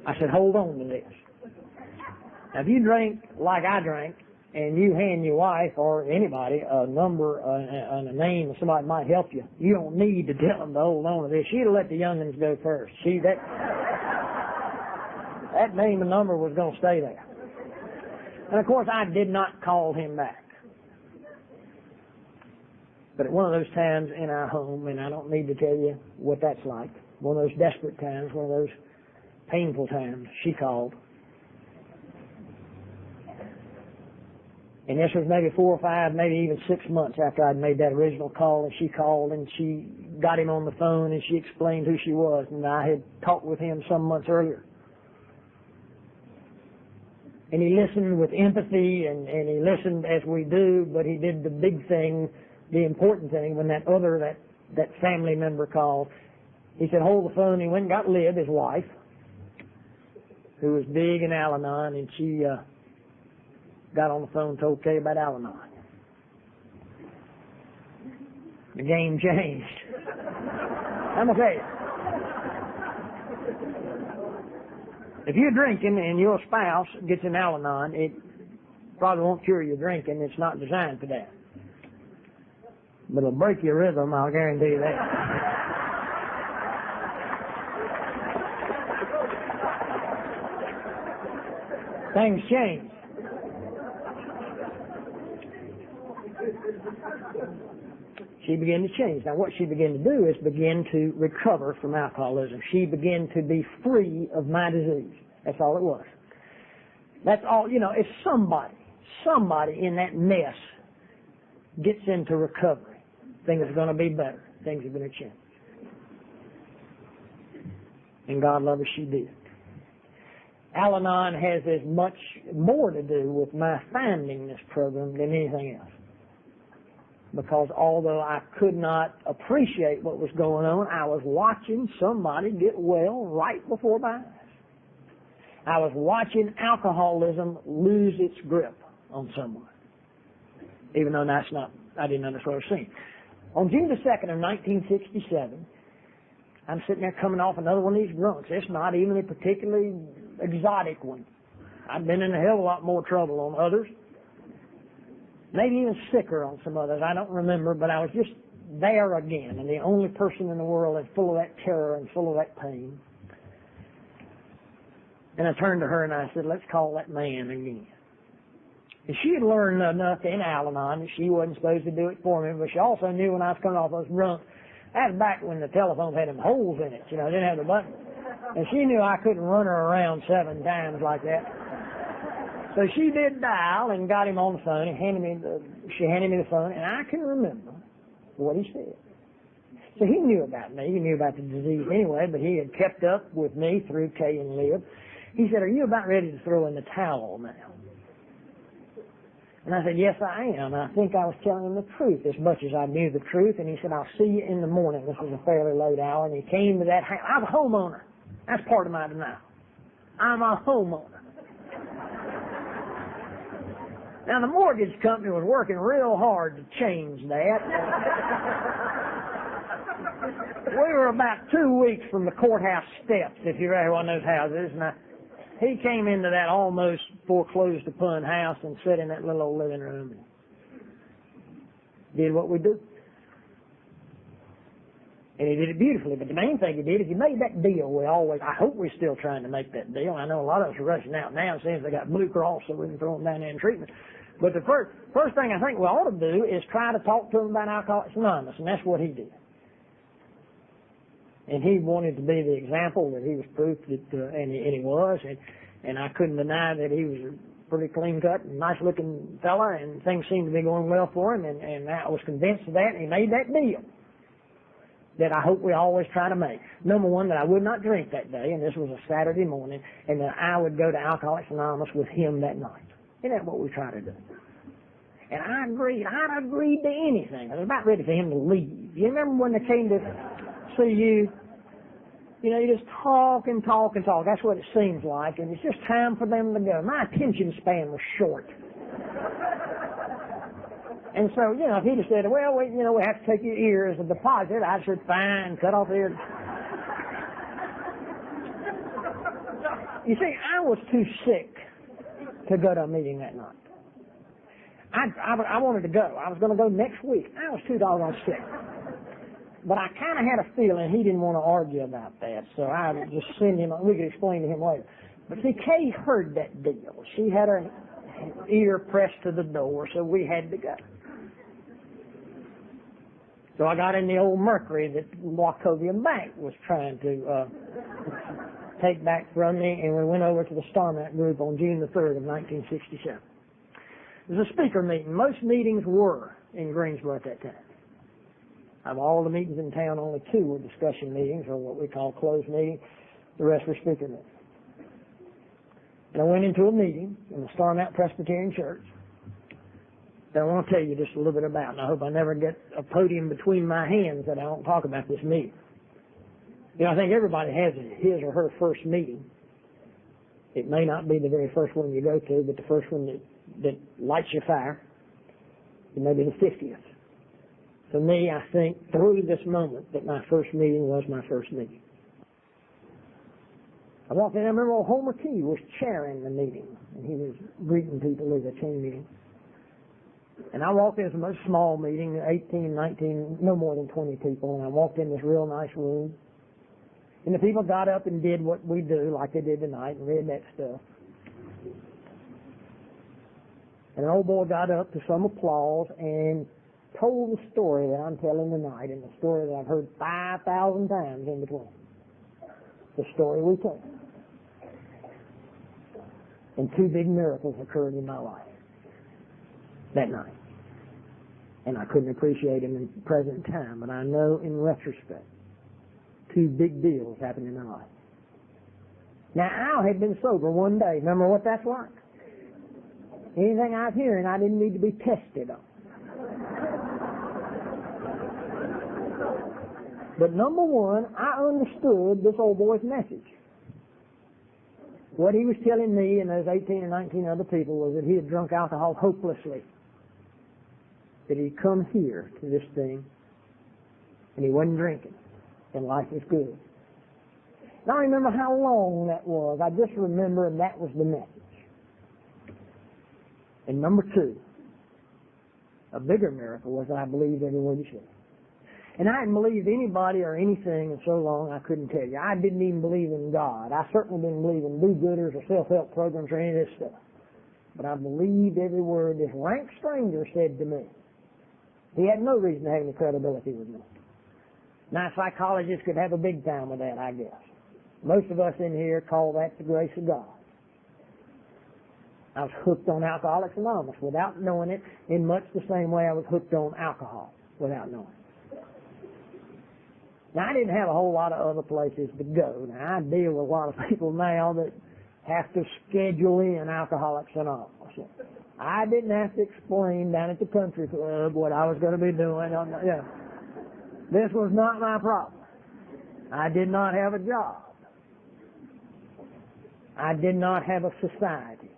I said, hold on to this. Now, if you drink like I drink, and you hand your wife or anybody a number and a name of somebody that might help you, you don't need to tell them to hold on to this. She'd have let the youngins go first. See, that name and number was going to stay there. And, of course, I did not call him back. But at one of those times in our home, and I don't need to tell you what that's like, one of those desperate times, one of those painful times, she called. And this was maybe 4 or 5, maybe even 6 months after I'd made that original call, and she called and she got him on the phone and she explained who she was, and I had talked with him some months earlier. And he listened with empathy and he listened as we do, but he did the big thing, the important thing, when that family member called. He said, hold the phone. He went and got Lib, his wife, who was big in Al-Anon, and she got on the phone and told Kay about Al-Anon. The game changed. I'm going to tell you, if you're drinking and your spouse gets in Al-Anon, it probably won't cure your drinking. It's not designed for that. But it'll break your rhythm, I'll guarantee you that. Things change. She began to change. Now, what she began to do is begin to recover from alcoholism. She began to be free of my disease. That's all it was. That's all, if somebody in that mess gets into recovery, things are going to be better. Things are going to change. And God love her, she did. Al-Anon has as much more to do with my finding this program than anything else. Because although I could not appreciate what was going on, I was watching somebody get well right before my eyes. I was watching alcoholism lose its grip on someone. Even though I didn't understand what I was seeing. On June the 2nd of 1967, I'm sitting there coming off another one of these drunks. It's not even a particularly exotic one. I've been in a hell of a lot more trouble on others. Maybe even sicker on some others. I don't remember, but I was just there again, and the only person in the world that's full of that terror and full of that pain. And I turned to her and I said, let's call that man again. And she had learned enough in Al-Anon that she wasn't supposed to do it for me, but she also knew when I was coming off those drunk, that was back when the telephones had them holes in it, didn't have the button. And she knew I couldn't run her around 7 times like that. So she did dial and got him on the phone and she handed me the phone, and I can remember what he said. So he knew about me. He knew about the disease anyway, but he had kept up with me through Kay and Lib. He said, are you about ready to throw in the towel now? And I said, yes, I am. And I think I was telling him the truth as much as I knew the truth. And he said, I'll see you in the morning. This was a fairly late hour. And he came to that house. I'm a homeowner. That's part of my denial. I'm a homeowner. Now, the mortgage company was working real hard to change that. We were about 2 weeks from the courthouse steps, if you're ever one of those houses. And he came into that almost foreclosed upon house and sat in that little old living room and did what we do. And he did it beautifully. But the main thing he did is he made that deal. I hope we're still trying to make that deal. I know a lot of us are rushing out now and saying they got Blue Cross so we can throw them down there in treatment. But the first thing I think we ought to do is try to talk to them about Alcoholics Anonymous, and that's what he did. And he wanted to be the example that he was proof that, and he was, and I couldn't deny that he was a pretty clean-cut and nice-looking fella, and things seemed to be going well for him, and I was convinced of that, and he made that deal that I hope we always try to make. Number one, that I would not drink that day, and this was a Saturday morning, and that I would go to Alcoholics Anonymous with him that night. Isn't that what we try to do? And I agreed. I'd agreed to anything. I was about ready for him to leave. You remember when they came to see you? You know, you just talk and talk and talk. That's what it seems like, and it's just time for them to go. My attention span was short. And so, you know, if he'd have said, well, we have to take your ear as a deposit, I'd said, fine, cut off the ear. You see, I was too sick to go to a meeting that night. I wanted to go. I was going to go next week. I was too doggone sick. But I kind of had a feeling he didn't want to argue about that, so I would just send him, we could explain to him later. But see, Kay heard that deal. She had her ear pressed to the door, so we had to go. So I got in the old Mercury that Wachovia Bank was trying to take back from me, and we went over to the Starmat group on June the 3rd of 1967. It was a speaker meeting. Most meetings were in Greensboro at that time. Of all the meetings in town, only 2 were discussion meetings, or what we call closed meetings. The rest were speaker meetings. And I went into a meeting in the Starmat Presbyterian Church that I want to tell you just a little bit about, and I hope I never get a podium between my hands that I don't talk about this meeting. You know, I think everybody has his or her first meeting. It may not be the very first one you go to, but the first one that lights your fire. It may be the 50th. For me, I think through this moment that my first meeting was my first meeting. I walked in, I remember old Homer Key was chairing the meeting, and he was greeting people as a chain meeting. And I walked in, it was a most small meeting, 18, 19, no more than 20 people, and I walked in this real nice room. And the people got up and did what we do, like they did tonight, and read that stuff. And an old boy got up to some applause and told the story that I'm telling tonight, and the story that I've heard 5,000 times in between. The story we tell. And 2 big miracles occurred in my life that night. And I couldn't appreciate them in present time, but I know in retrospect, 2 big deals happened in my life. Now, Al had been sober one day. Remember what that's like? Anything I was hearing, I didn't need to be tested on. But number one, I understood this old boy's message. What he was telling me and those 18 or 19 other people was that he had drunk alcohol hopelessly. That he'd come here to this thing and he wasn't drinking and life was good. Now I remember how long that was. I just remember that was the message. And number 2, a bigger miracle was that I believed every word he said. And I hadn't believed anybody or anything in so long I couldn't tell you. I didn't even believe in God. I certainly didn't believe in do-gooders or self-help programs or any of this stuff. But I believed every word this rank stranger said to me. He had no reason to have any credibility with me. Now, psychologists could have a big time with that, I guess. Most of us in here call that the grace of God. I was hooked on Alcoholics Anonymous without knowing it, in much the same way I was hooked on alcohol without knowing it. Now, I didn't have a whole lot of other places to go. Now, I deal with a lot of people now that have to schedule in Alcoholics Anonymous. I didn't have to explain down at the country club what I was going to be doing. This was not my problem. I did not have a job. I did not have a society.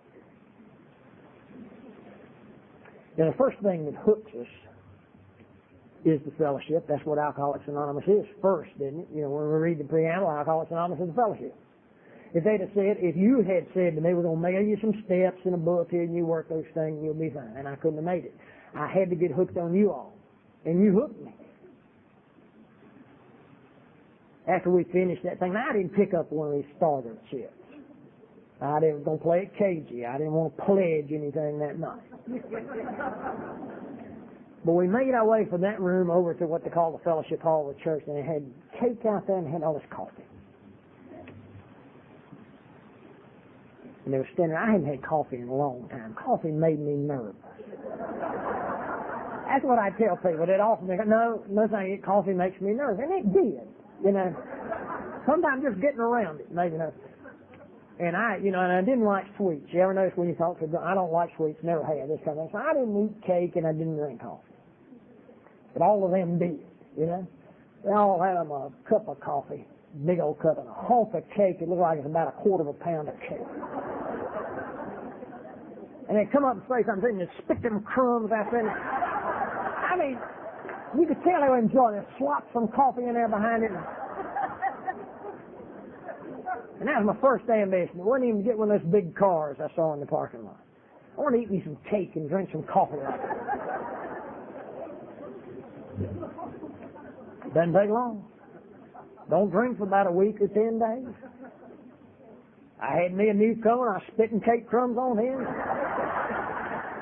Now, the first thing that hooks us is the fellowship. That's what Alcoholics Anonymous is first, isn't it? You know, when we read the preamble, Alcoholics Anonymous is a fellowship. If they'd have said, if you had said to me, we're going to mail you some steps in a book here and you work those things, you'll be fine. And I couldn't have made it. I had to get hooked on you all. And you hooked me. After we finished that thing, now, I didn't pick up one of these starter chips. I didn't going to play it cagey. I didn't want to pledge anything that night. But we made our way from that room over to what they call the fellowship hall of the church, and it had cake out there and had all this coffee. And they were standing there. I hadn't had coffee in a long time. Coffee made me nervous. That's what I tell people. They'd often think, no thing, coffee makes me nervous. And it did. You know, sometimes just getting around it made me nervous. And and I didn't like sweets. You ever notice when you talk to them, I don't like sweets, never had this kind of thing. So I didn't eat cake and I didn't drink coffee. But all of them did, you know. They all had them a cup of coffee big old cup and a hunk of cake. It looked like it's about a quarter of a pound of cake. And they'd come up and say something and they'd spit them crumbs out there. I mean, you could tell they were enjoying it. Slop some coffee in there behind it. And that was my first ambition. It wasn't even to get one of those big cars I saw in the parking lot. I wanted to eat me some cake and drink some coffee like that. Doesn't take long. Don't drink for about a week or 10 days. I had me a newcomer. I was spitting cake crumbs on him.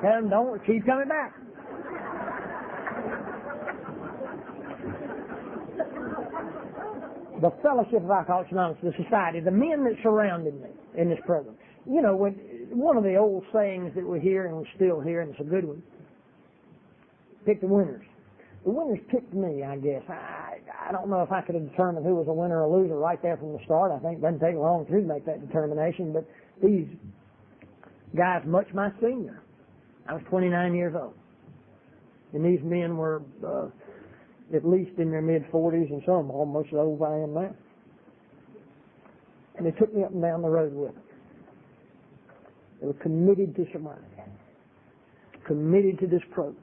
Tell him, don't keep coming back. The Fellowship of Alcoholics Anonymous, the society, the men that surrounded me in this program. You know, one of the old sayings that we hear, and we still hear, and it's a good one, pick the winners. The winners picked me, I guess. I don't know if I could have determined who was a winner or a loser right there from the start. I think it doesn't take long to make that determination, but these guys much my senior. I was 29 years old. And these men were at least in their mid-40s, and some almost as old as I am now. And they took me up and down the road with them. They were committed to sobriety, committed to this program.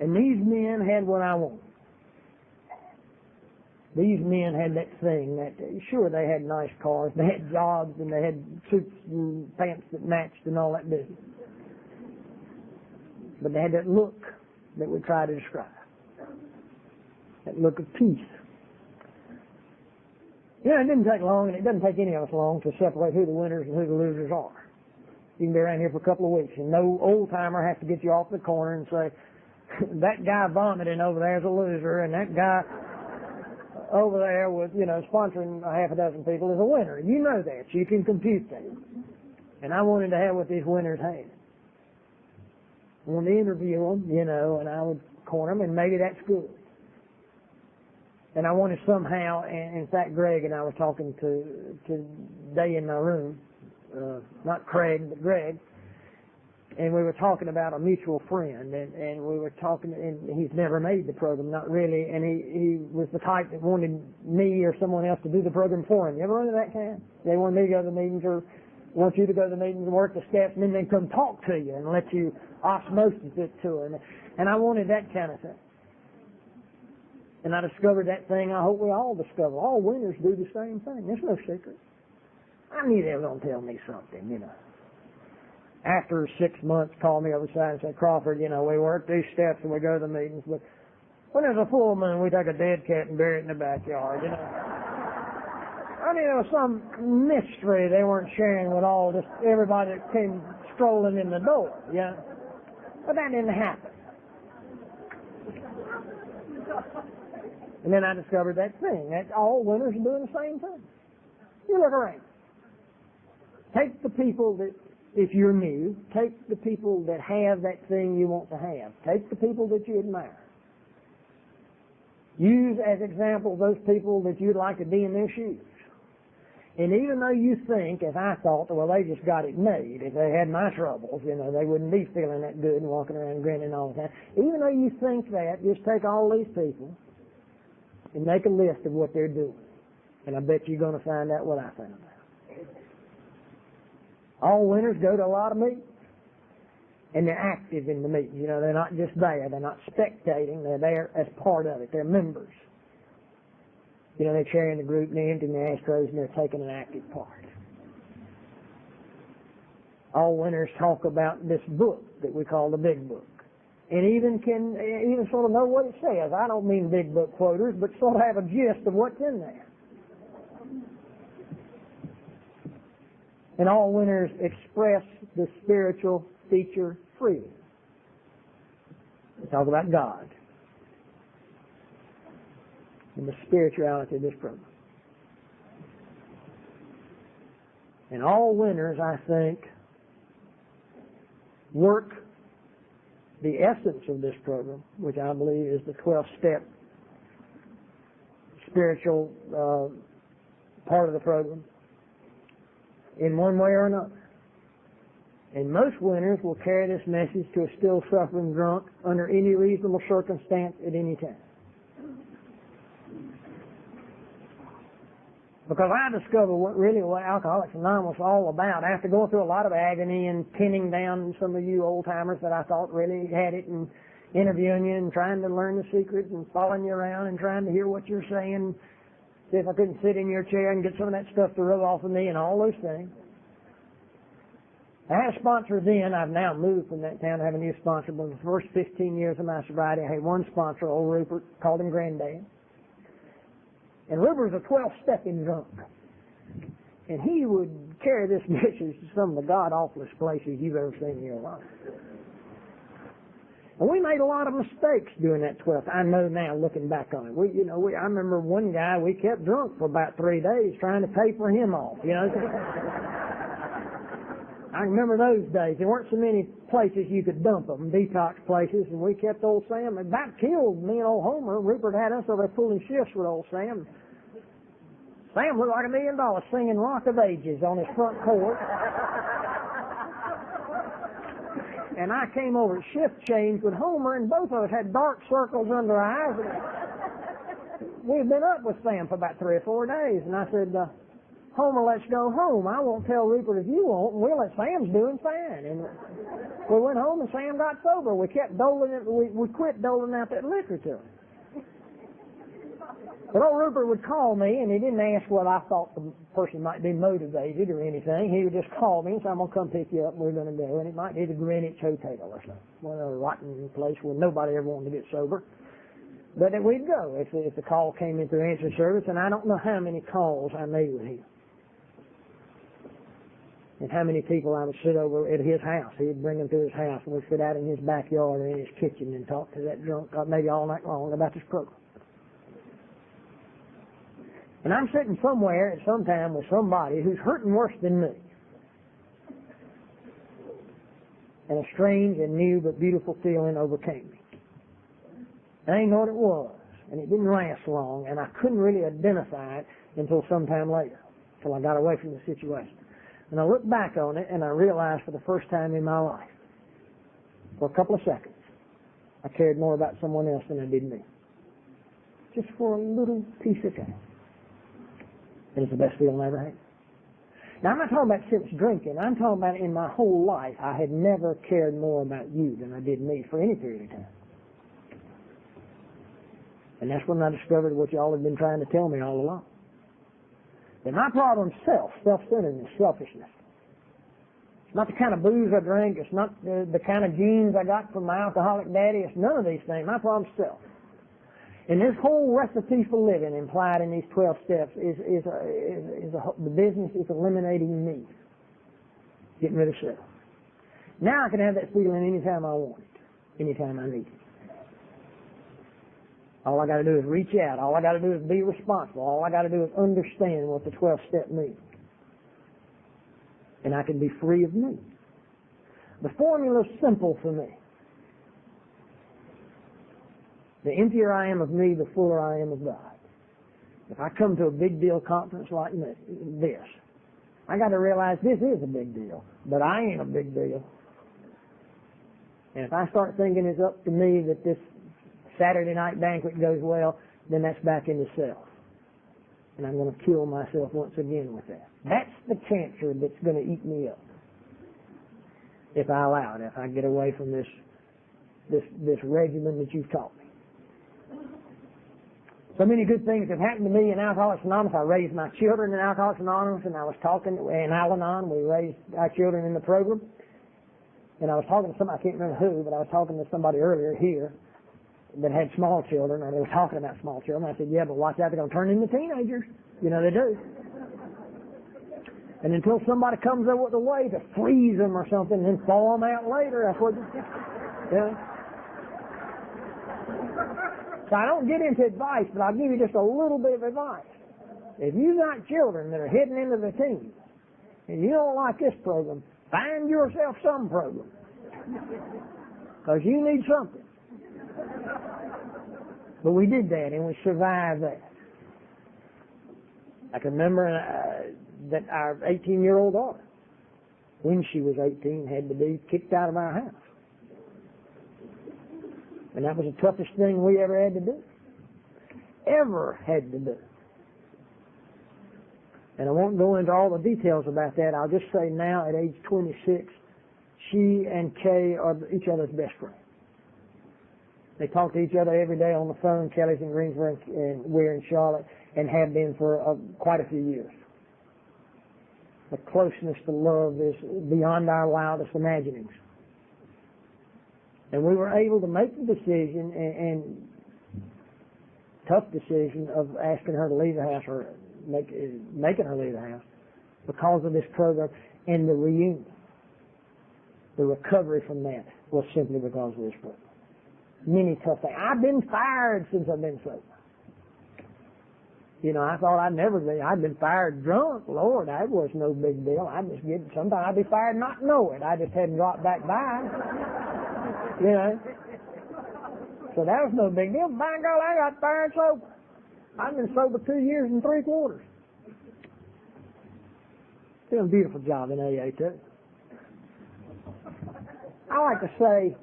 And these men had what I wanted. These men had that thing that, sure, they had nice cars, they had jobs, and they had suits and pants that matched and all that business. But they had that look that we try to describe. That look of peace. You know, it didn't take long, and it doesn't take any of us long to separate who the winners and who the losers are. You can be around here for a couple of weeks, and no old-timer has to get you off the corner and say, that guy vomiting over there is a loser, and that guy over there with, sponsoring a half a dozen people is a winner. You know that. You can compute that. And I wanted to have what these winners had. I wanted to interview them, and I would corner them, and maybe that's good. And I wanted somehow, and in fact, Greg and I were talking today in my room, not Craig, but Greg, and we were talking about a mutual friend, and we were talking, and he's never made the program, not really, and he was the type that wanted me or someone else to do the program for him. You ever run into that kind? They want me to go to the meetings or want you to go to the meetings and work the steps, and then they come talk to you and let you osmosis it to them. And I wanted that kind of thing. And I discovered that thing I hope we all discover. All winners do the same thing. There's no secret. I knew they were going to tell me something, After 6 months, call me over the side and say, Crawford, we work these steps and we go to the meetings, but when there's a full moon, we take a dead cat and bury it in the backyard, I mean, there was some mystery they weren't sharing with just everybody that came strolling in the door, But that didn't happen. And then I discovered that thing, that all winners are doing the same thing. You look around. Take the people that, if you're new, take the people that have that thing you want to have. Take the people that you admire. Use as examples those people that you'd like to be in their shoes. And even though you think, as I thought, well, they just got it made. If they had my troubles, they wouldn't be feeling that good and walking around grinning all the time. Even though you think that, just take all these people and make a list of what they're doing. And I bet you're going to find out what I found out. All winners go to a lot of meetings. And they're active in the meetings. They're not just there. They're not spectating. They're there as part of it. They're members. They're chairing the group, and they're emptying their ashtrays, and they're taking an active part. All winners talk about this book that we call the Big Book. And even sort of know what it says. I don't mean big book quoters, but sort of have a gist of what's in there. And all winners express the spiritual feature freely. We talk about God and the spirituality of this program. And all winners, I think, work the essence of this program, which I believe is the 12-step spiritual part of the program, in one way or another. And most winners will carry this message to a still suffering drunk under any reasonable circumstance at any time. Because I discovered what Alcoholics Anonymous was all about after going through a lot of agony and pinning down some of you old-timers that I thought really had it and interviewing you and trying to learn the secret and following you around and trying to hear what you're saying, see if I couldn't sit in your chair and get some of that stuff to rub off of me and all those things. I had a sponsor then. I've now moved from that town to have a new sponsor, but in the first 15 years of my sobriety, I had one sponsor, old Rupert, called him Granddad. And Rupert was a 12-stepping drunk. And he would carry this message to some of the god-awfulest places you've ever seen in your life. And we made a lot of mistakes during that 12th. I know now, looking back on it. I remember one guy, we kept drunk for about 3 days trying to pay for him off, I remember those days. There weren't so many places you could dump them, detox places, and we kept old Sam. It about killed me and old Homer. Rupert had us over there pulling shifts with old Sam. Sam looked like $1 million singing Rock of Ages on his front porch. And I came over at shift change with Homer, and both of us had dark circles under our eyes. We'd been up with Sam for about 3 or 4 days, and I said, Homer, let's go home. I won't tell Rupert if you won't, and we'll let Sam's doing fine. And we went home, and Sam got sober. We kept we quit doling out that liquor to him. But old Rupert would call me, and he didn't ask what I thought the person might be motivated or anything. He would just call me and say, I'm going to come pick you up, and we're going to go. And it might be the Greenwich Hotel or something, one of a rotten place where nobody ever wanted to get sober. But then we'd go if the call came in through answering service, and I don't know how many calls I made with him. And how many people I would sit over at his house. He'd bring them to his house, and we'd sit out in his backyard or in his kitchen and talk to that drunk, maybe all night long, about this program. And I'm sitting somewhere at some time with somebody who's hurting worse than me. And a strange and new but beautiful feeling overcame me. And I didn't know what it was, and it didn't last long, and I couldn't really identify it until sometime later, until I got away from the situation. And I looked back on it, and I realized for the first time in my life, for a couple of seconds, I cared more about someone else than I did me. Just for a little piece of time. And it's the best feeling I ever had. Now, I'm not talking about since drinking. I'm talking about in my whole life, I had never cared more about you than I did me for any period of time. And that's when I discovered what y'all have been trying to tell me all along. That my problem's self-centeredness, selfishness. It's not the kind of booze I drink. It's not the kind of genes I got from my alcoholic daddy. It's none of these things. My problem's self. And this whole recipe for living implied in these 12 steps the business is eliminating me. Getting rid of self. Now I can have that feeling anytime I want it. Anytime I need it. All I got to do is reach out. All I got to do is be responsible. All I got to do is understand what the 12th step means. And I can be free of me. The formula's simple for me. The emptier I am of me, the fuller I am of God. If I come to a big deal conference like this, I got to realize this is a big deal, but I ain't a big deal. And if I start thinking it's up to me that this Saturday night banquet goes well, then that's back into self. And I'm going to kill myself once again with that. That's the cancer that's going to eat me up. If I allow it, if I get away from this regimen that you've taught me. So many good things have happened to me in Alcoholics Anonymous. I raised my children in Alcoholics Anonymous, and I was talking in Al-Anon. We raised our children in the program. And I was talking to somebody, I can't remember who, but I was talking to somebody earlier here that had small children, or they were talking about small children. I said, yeah, but watch out, they're going to turn into teenagers. You know, they do. And until somebody comes up with a way to freeze them or something and then thaw them out later, that's what, So I don't get into advice, but I'll give you just a little bit of advice. If you got children that are heading into the teens, and you don't like this program, find yourself some program. Because you need something. But we did that, and we survived that. I can remember that our 18-year-old daughter, when she was 18, had to be kicked out of our house. And that was the toughest thing we ever had to do. Ever had to do. And I won't go into all the details about that. I'll just say now at age 26, she and Kay are each other's best friends. They talk to each other every day on the phone. Kelly's in Greensboro and we're in Charlotte, and have been for quite a few years. The closeness, the love is beyond our wildest imaginings. And we were able to make the decision and tough decision of asking her to leave the house, or making her leave the house, because of this program and the reunion. The recovery from that was simply because of this program. Many tough things. I've been fired since I've been sober. You know, I thought I'd been fired drunk. Lord, that was no big deal. Sometimes I'd be fired not know it. I just hadn't dropped back by. You know. So that was no big deal. By God, I got fired sober. I've been sober 2 years and 3/4. Doing a beautiful job in AA too. I like to say,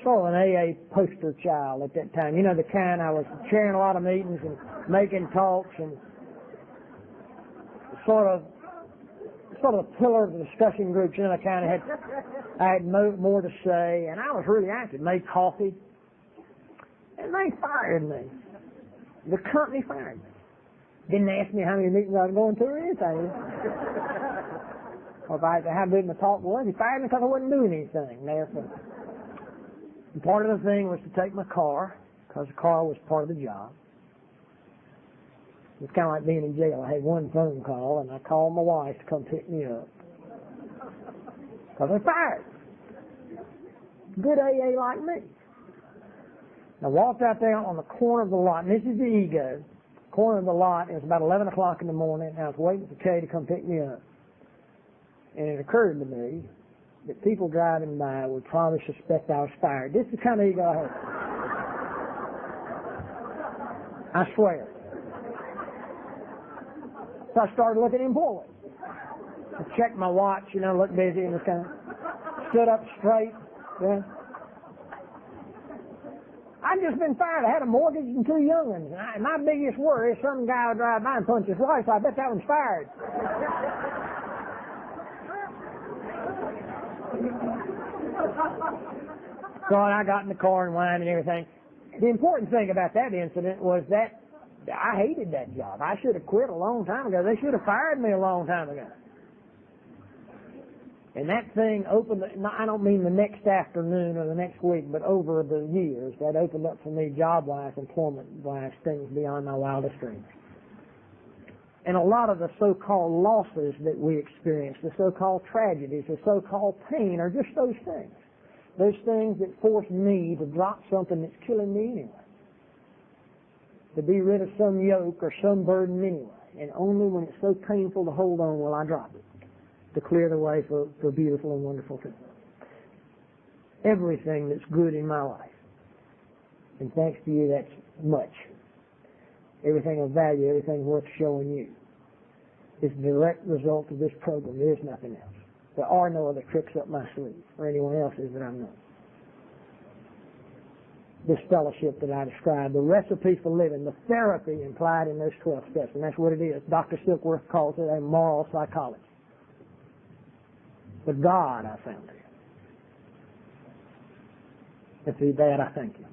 sort of an AA poster child at that time. You know, the kind I was chairing a lot of meetings and making talks and sort of a pillar of the discussion groups. You know, I had more to say, and I was really active. Made coffee, and they fired me. The company fired me. Didn't ask me how many meetings I was going to or anything. Or how big my talk was. He fired me because I wasn't doing anything. Therefore. And part of the thing was to take my car, because the car was part of the job. It's kind of like being in jail. I had one phone call, and I called my wife to come pick me up. Because I fired. Good AA like me. I walked out there on the corner of the lot, and this is the ego. Corner of the lot, it was about 11 o'clock in the morning, and I was waiting for Kay to come pick me up. And it occurred to me that people driving by would probably suspect I was fired. This is the kind of ego I have. I swear. So I started looking employed. I checked my watch, you know, looked busy, and just kind of stood up straight. Yeah. I'd just been fired. I had a mortgage and 2 young ones. And my biggest worry is some guy would drive by and punch his wife, so I bet that one's fired. So I got in the car and whined and everything. The important thing about that incident was that I hated that job. I should have quit a long time ago. They should have fired me a long time ago. And that thing opened, I don't mean the next afternoon or the next week, but over the years, that opened up for me job-wise, employment-wise, things beyond my wildest dreams. And a lot of the so-called losses that we experience, the so-called tragedies, the so-called pain, are just those things. Those things that force me to drop something that's killing me anyway. To be rid of some yoke or some burden anyway. And only when it's so painful to hold on will I drop it. To clear the way for beautiful and wonderful things. Everything that's good in my life. And thanks to you, that's much. Everything of value, everything worth showing you, is the direct result of this program. There is nothing else. There are no other tricks up my sleeve, or anyone else's that I know. This fellowship that I described, the recipe for living, the therapy implied in those 12 steps, and that's what it is. Dr. Silkworth calls it a moral psychology. But God, I found it. And for that, I thank you.